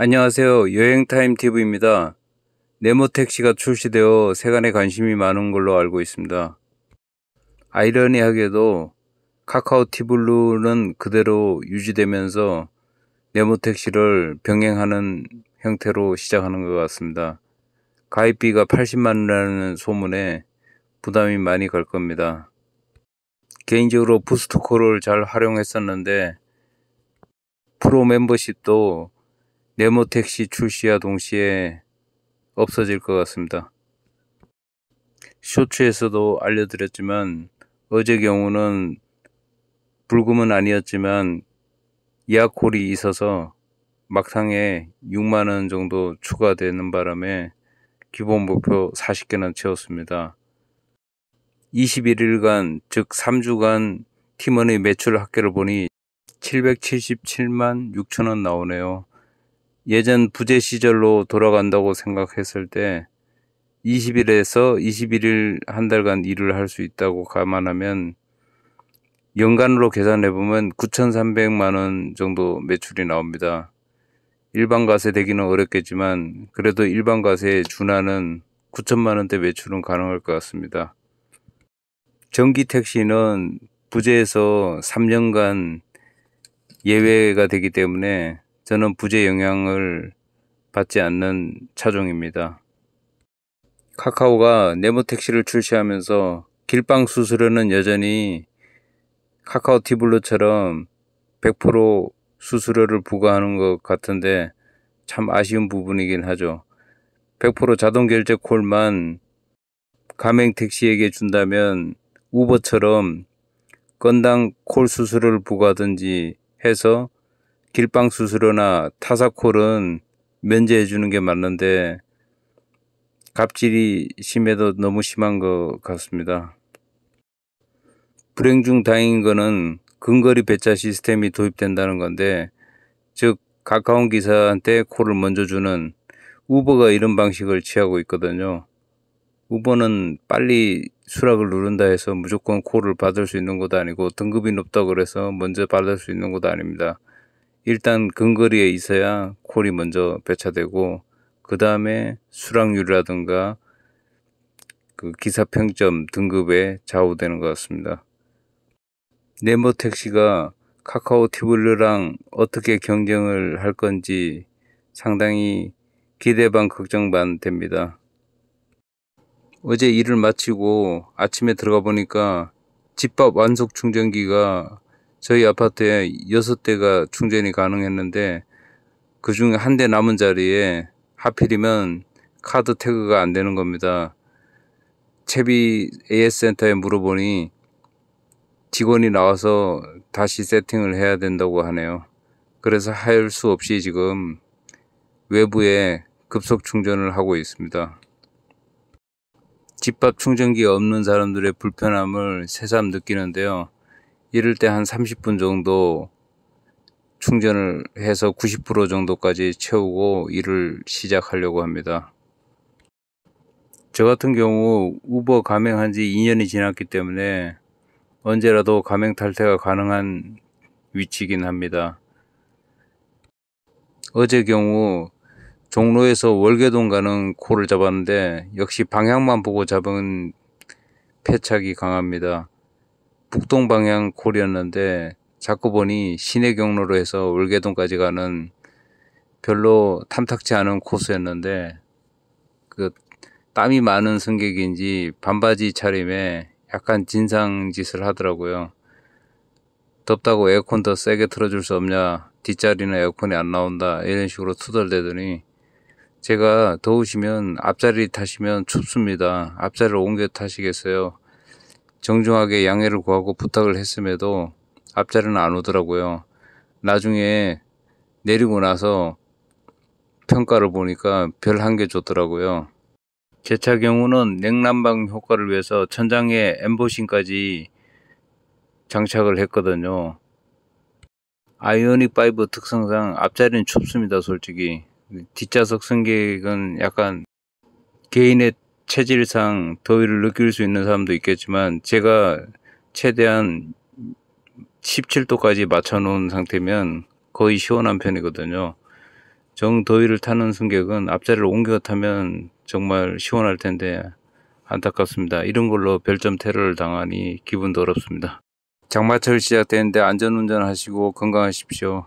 안녕하세요. 여행타임TV입니다. 네모택시가 출시되어 세간에 관심이 많은 걸로 알고 있습니다. 아이러니하게도 카카오 티블루는 그대로 유지되면서 네모택시를 병행하는 형태로 시작하는 것 같습니다. 가입비가 80만 원이라는 소문에 부담이 많이 갈 겁니다. 개인적으로 부스트콜을 잘 활용했었는데 프로 멤버십도 네모택시 출시와 동시에 없어질 것 같습니다. 쇼츠에서도 알려드렸지만 어제 경우는 불금은 아니었지만 예약콜이 있어서 막상에 6만원 정도 추가되는 바람에 기본 목표 40개는 채웠습니다. 21일간 즉 3주간 팀원의 매출 합계를 보니 777만 6천원 나오네요. 예전 부재 시절로 돌아간다고 생각했을 때 20일에서 21일 한 달간 일을 할 수 있다고 감안하면 연간으로 계산해보면 9,300만 원 정도 매출이 나옵니다. 일반 과세 되기는 어렵겠지만 그래도 일반 과세에 준하는 9천만 원대 매출은 가능할 것 같습니다. 전기 택시는 부재에서 3년간 예외가 되기 때문에 저는 부재 영향을 받지 않는 차종입니다. 카카오가 네모택시를 출시하면서 길방 수수료는 여전히 카카오 티블루처럼 100% 수수료를 부과하는 것 같은데 참 아쉬운 부분이긴 하죠. 100% 자동 결제 콜만 가맹 택시에게 준다면 우버처럼 건당 콜 수수료를 부과하든지 해서 길방 수수료나 타사콜은 면제해 주는 게 맞는데 갑질이 심해도 너무 심한 것 같습니다. 불행 중 다행인 거는 근거리 배차 시스템이 도입된다는 건데, 즉 가까운 기사한테 콜을 먼저 주는 우버가 이런 방식을 취하고 있거든요. 우버는 빨리 수락을 누른다 해서 무조건 콜을 받을 수 있는 것도 아니고 등급이 높다고 그래서 먼저 받을 수 있는 것도 아닙니다. 일단 근거리에 있어야 콜이 먼저 배차되고 그 다음에 수락률이라든가 그 기사 평점 등급에 좌우되는 것 같습니다. 네모택시가 카카오 티블루랑 어떻게 경쟁을 할 건지 상당히 기대 반 걱정 반 됩니다. 어제 일을 마치고 아침에 들어가 보니까 집밥 완속 충전기가 저희 아파트에 6대가 충전이 가능했는데 그 중에 한 대 남은 자리에 하필이면 카드 태그가 안 되는 겁니다. 채비 AS센터에 물어보니 직원이 나와서 다시 세팅을 해야 된다고 하네요. 그래서 할 수 없이 지금 외부에 급속 충전을 하고 있습니다. 집밥 충전기가 없는 사람들의 불편함을 새삼 느끼는데요. 이럴 때 한 30분 정도 충전을 해서 90% 정도까지 채우고 일을 시작하려고 합니다. 저 같은 경우 우버 가맹한 지 2년이 지났기 때문에 언제라도 가맹 탈퇴가 가능한 위치이긴 합니다. 어제 경우 종로에서 월계동 가는 콜을 잡았는데 역시 방향만 보고 잡은 패착이 강합니다. 북동 방향 콜이었는데 자꾸 보니 시내 경로로 해서 월계동까지 가는 별로 탐탁지 않은 코스였는데 그 땀이 많은 승객인지 반바지 차림에 약간 진상 짓을 하더라고요. 덥다고 에어컨 더 세게 틀어줄 수 없냐, 뒷자리는 에어컨이 안 나온다, 이런 식으로 투덜대더니 제가 더우시면 앞자리 타시면 춥습니다. 앞자리를 옮겨 타시겠어요? 정중하게 양해를 구하고 부탁을 했음에도 앞자리는 안 오더라고요. 나중에 내리고 나서 평가를 보니까 별 1개 줬더라고요. 제 차 경우는 냉난방 효과를 위해서 천장에 엠보싱까지 장착을 했거든요. 아이오닉 5 특성상 앞자리는 춥습니다, 솔직히. 뒷좌석 승객은 약간 개인의 체질상 더위를 느낄 수 있는 사람도 있겠지만 제가 최대한 17도까지 맞춰 놓은 상태면 거의 시원한 편이거든요. 정더위를 타는 승객은 앞자리를 옮겨 타면 정말 시원할 텐데 안타깝습니다. 이런 걸로 별점 테러를 당하니 기분 더럽습니다. 장마철 시작되는데 안전운전 하시고 건강하십시오.